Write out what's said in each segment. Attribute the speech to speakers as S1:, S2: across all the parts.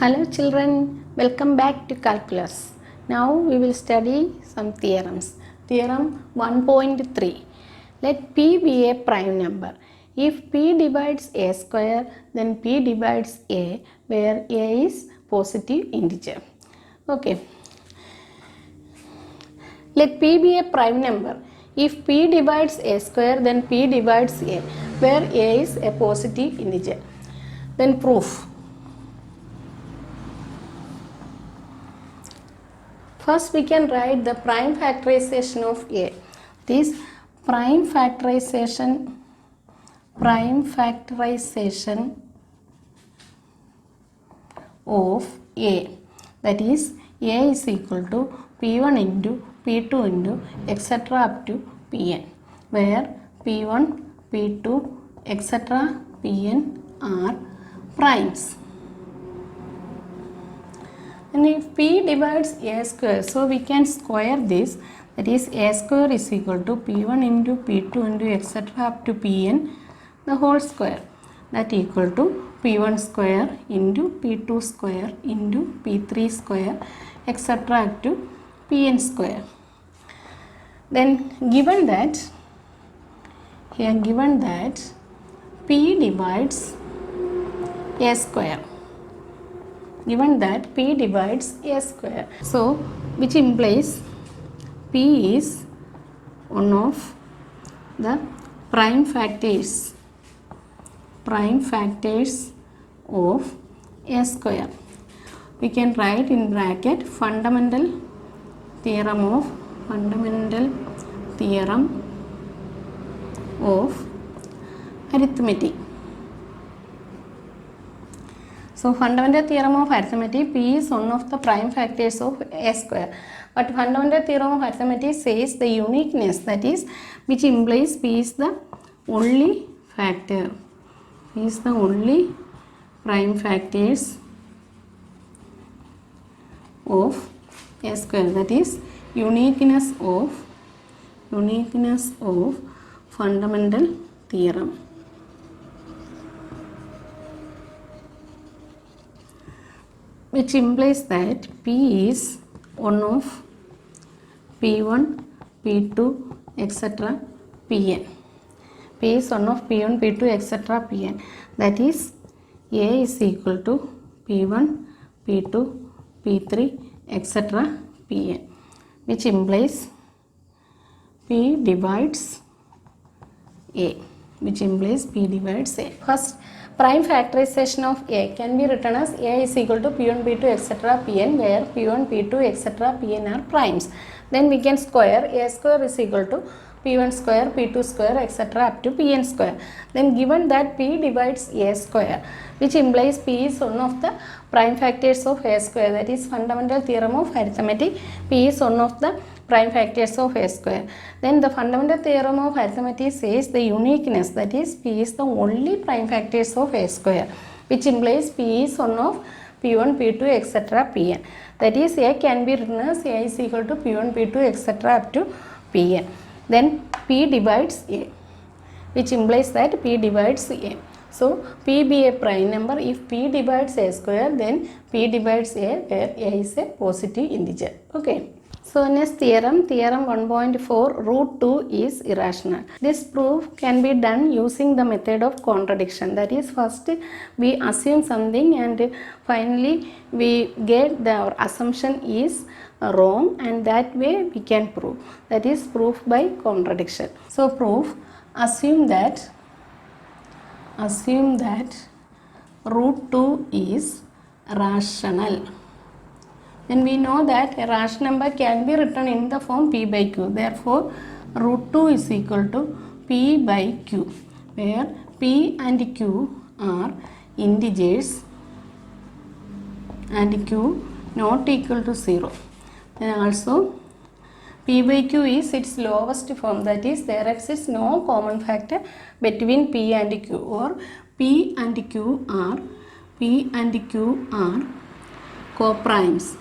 S1: Hello children, welcome back to calculus. Now we will study some theorems. Theorem 1.3. Let p be a prime number. If p divides a square, then p divides a, where a is positive integer. Okay. Let p be a prime number. If p divides a square, then p divides a, where a is a positive integer. Then proof. First we can write the prime factorization of a. This prime factorization of a, that is a is equal to p1 into p2 into etc. up to pn, where p1, p2 etc. pn are primes. And if p divides a square, so we can square this, that is a square is equal to p1 into p2 into etc. up to pn, the whole square, that equal to p1 square into p2 square into p3 square etc. up to pn square. Then given that p divides a square, so which implies p is one of the prime factors of a square. We can write in bracket fundamental theorem of arithmetic. So fundamental theorem of arithmetic, p is one of the prime factors of a square. But fundamental theorem of arithmetic says the uniqueness, that is, which implies p is the only factor. P is the only prime factors of a square, that is uniqueness of fundamental theorem. Which implies that p is one of p1, p2 etc. pn. P is one of p1, p2 etc. pn. That is a is equal to p1, p2, p3 etc. pn. Which implies p divides a. First, prime factorization of a can be written as a is equal to p1, p2 etc. pn, where p1, p2 etc. pn are primes. Then we can square a square is equal to p1 square, p2 square etc. up to pn square. Then given that p divides a square, which implies p is one of the prime factors of a square, that is fundamental theorem of arithmetic, p is one of the prime factors of a square. Then the fundamental theorem of arithmetic says the uniqueness, that is p is the only prime factors of a square, which implies p is one of p1, p2 etc. pn. That is a can be written as a is equal to p1, p2 etc. up to pn. Then p divides a, which implies that p divides a. So p be a prime number. If p divides a square, then p divides a, where a is a positive integer. Okay. So next theorem 1.4, root 2 is irrational. This proof can be done using the method of contradiction. That is, first we assume something and finally we get our assumption is wrong, and that way we can prove. That is proof by contradiction. So proof, assume that root 2 is rational. Then we know that a rational number can be written in the form p by q. Therefore, root 2 is equal to p by q, where p and q are integers and q not equal to 0. Then also p by q is its lowest form, that is there exists no common factor between p and q, or p and q are coprimes.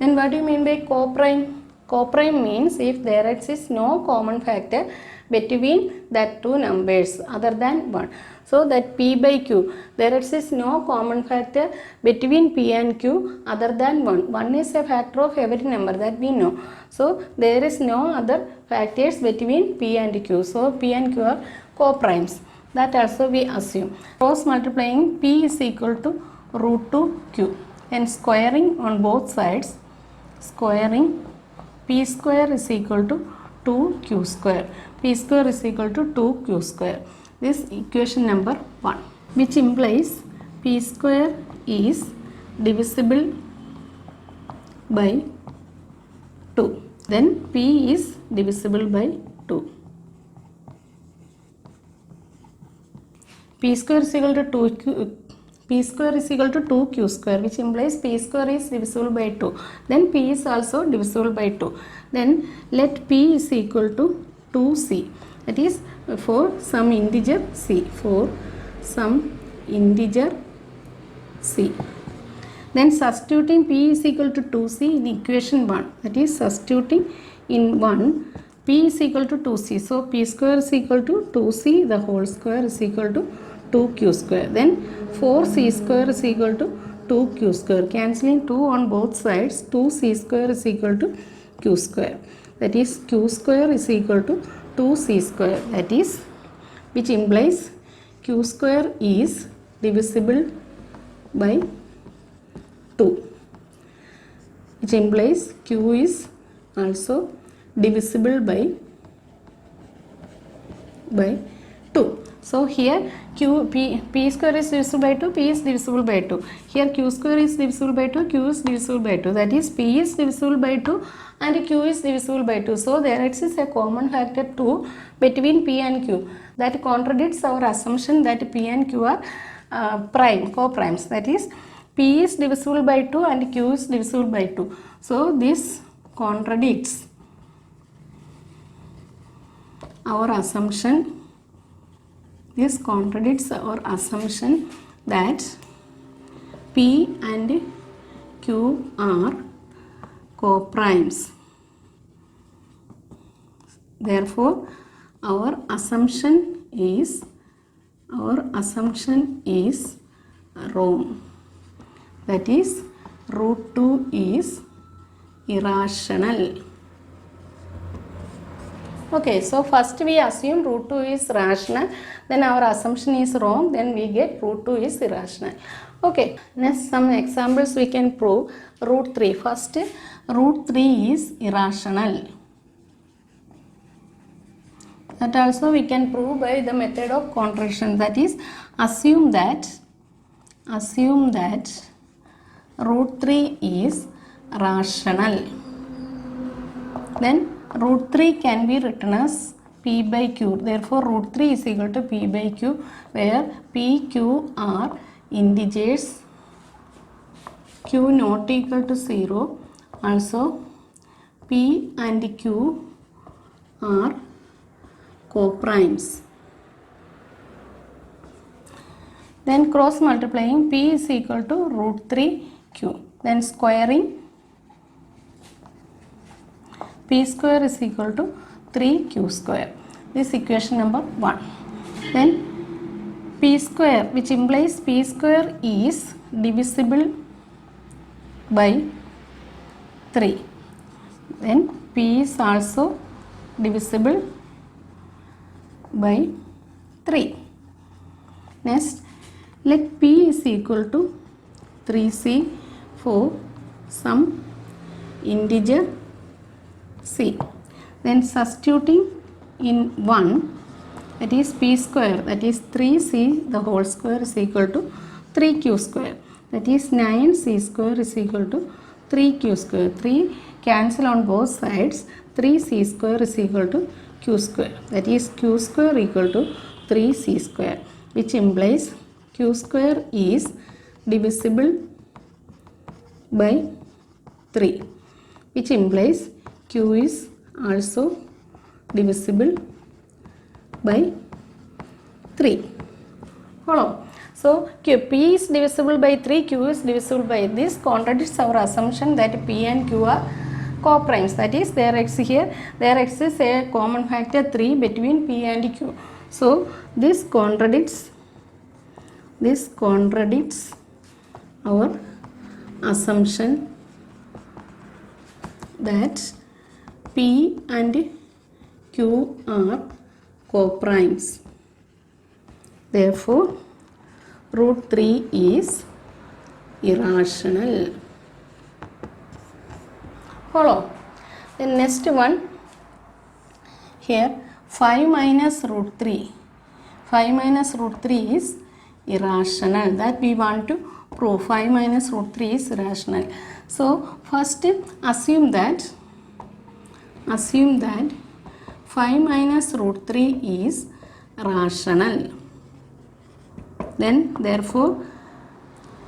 S1: Then what do you mean by coprime? Coprime means if there exists no common factor between that two numbers other than 1. So that P by Q, there exists no common factor between P and Q other than 1. 1 is a factor of every number that we know. So there is no other factors between P and Q. So P and Q are coprimes. That also we assume. Cross multiplying P is equal to root 2 Q and squaring on both sides, squaring P square is equal to 2Q square. P square is equal to 2Q square. This equation number 1, which implies P square is divisible by 2. Then P is divisible by 2. P square is equal to 2Q. P square is equal to 2Q square, which implies P square is divisible by 2. Then P is also divisible by 2. Then let P is equal to 2C. That is for some integer C. For some integer C. Then substituting P is equal to 2C in equation 1. That is substituting in 1 P is equal to 2C. So P square is equal to 2C, the whole square is equal to 2Q square. Then 4C square is equal to 2Q square. Cancelling 2 on both sides, 2C square is equal to Q square. That is Q square is equal to 2C square. That is, which implies Q square is divisible by 2. Which implies Q is also divisible by 2. So here P square is divisible by 2, P is divisible by 2. Here Q square is divisible by 2, Q is divisible by 2. That is P is divisible by 2 and Q is divisible by 2. So there exists a common factor 2 between P and Q. That contradicts our assumption that P and Q are coprimes. That is P is divisible by 2 and Q is divisible by 2. So this contradicts our assumption. This contradicts our assumption that P and Q are coprimes. Therefore, our assumption is wrong. That is, root 2 is irrational. Okay, so first we assume root 2 is rational, then our assumption is wrong, then we get root 2 is irrational. Okay, next some examples we can prove root 3. First, root 3 is irrational. That also we can prove by the method of contradiction. That is, assume that root 3 is rational. Then root 3 can be written as P by Q. Therefore, root 3 is equal to P by Q, where P, Q are integers, Q not equal to 0. Also, P and Q are coprimes. Then cross multiplying P is equal to root 3Q. Then squaring P square is equal to 3Q square. This equation number 1. Then P square, which implies P square is divisible by 3. Then P is also divisible by 3. Next, let P is equal to 3C for some integer C. Then substituting in 1, that is P square, that is 3C the whole square is equal to 3Q square. That is 9C square is equal to 3Q square. 3 cancel on both sides, 3C square is equal to Q square. That is Q square equal to 3C square, which implies Q square is divisible by 3, which implies Q is also divisible by 3. Follow? So P is divisible by 3, Q is divisible by this contradicts our assumption that P and Q are co-primes, that is there exists here, there exists a common factor 3 between P and Q. So this contradicts our assumption that P and Q are co-primes. Therefore root 3 is irrational. Follow. The next one here, 5 minus root 3. 5 minus root 3 is irrational. That we want to prove. 5 minus root 3 is irrational. So first assume that 5 minus root 3 is rational. Then therefore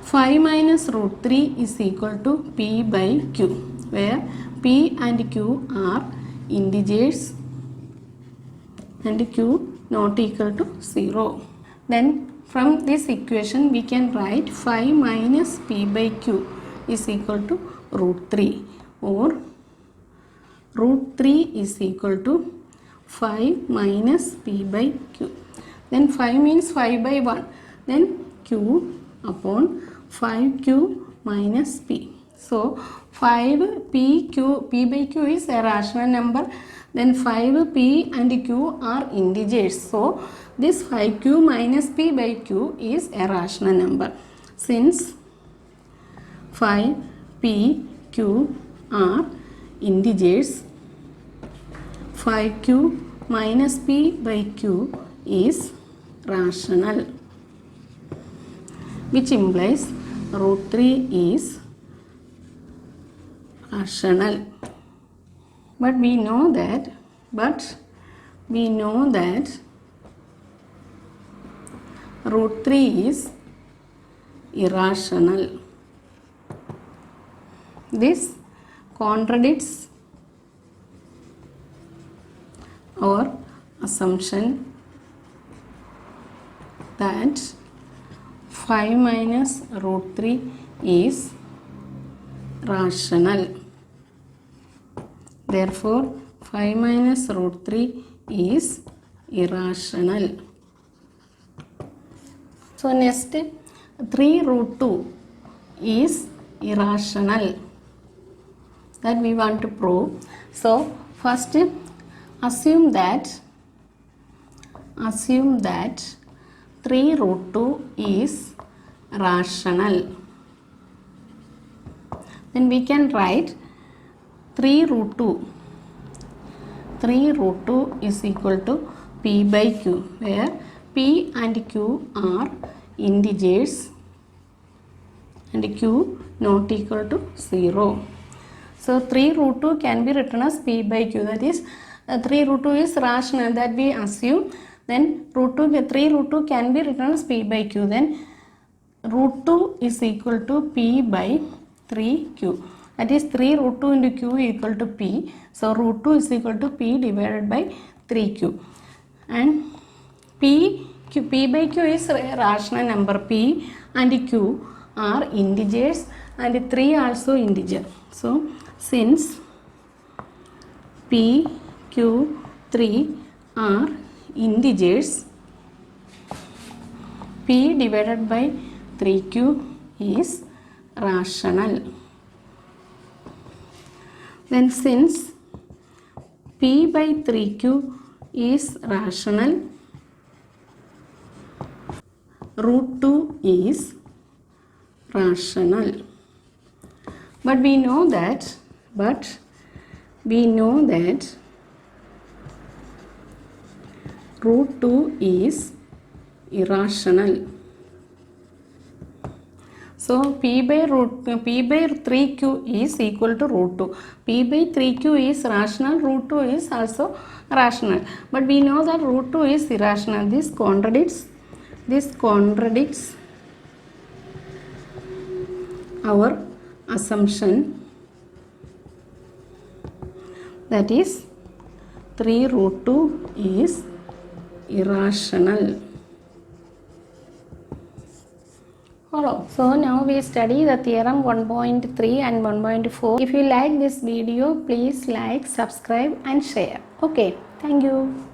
S1: 5 minus root 3 is equal to P by Q, where P and Q are integers and Q not equal to 0. Then from this equation we can write 5 minus P by Q is equal to root 3, or root 3 is equal to 5 minus P by Q. Then 5 means 5 by 1. Then Q upon 5Q minus P. So 5P by Q is a rational number. Then 5P and Q are integers. So this 5Q minus P by Q is a rational number. Since 5P, Q are integers, 5Q minus P by Q is rational, which implies root 3 is rational. But we know that root 3 is irrational. This contradicts our assumption that 5 minus root 3 is rational. Therefore 5 minus root 3 is irrational. So next, 3 root 2 is irrational. That we want to prove. So first assume that 3 root 2 is rational. Then we can write 3 root 2 is equal to P by Q, where P and Q are integers and Q not equal to 0. So 3 root 2 can be written as P by Q. That is 3 root 2 is rational, that we assume. Then 3 root 2 can be written as P by Q. Then root 2 is equal to P by 3Q. That is 3 root 2 into Q equal to P. So root 2 is equal to P divided by 3Q. And P by Q is a rational number. P and Q are integers and 3 also integer. So since P, Q, 3 are integers, P divided by 3Q is rational. Then since P by 3Q is rational, root 2 is rational. But we know that root 2 is irrational. So P by 3Q is equal to root 2. P by 3Q is rational, root 2 is also rational. But we know that root 2 is irrational. This contradicts our assumption, that is 3 root 2 is irrational. follow. So now we study the theorem 1.3 and 1.4. If you like this video, please like, subscribe and share. Okay, thank you.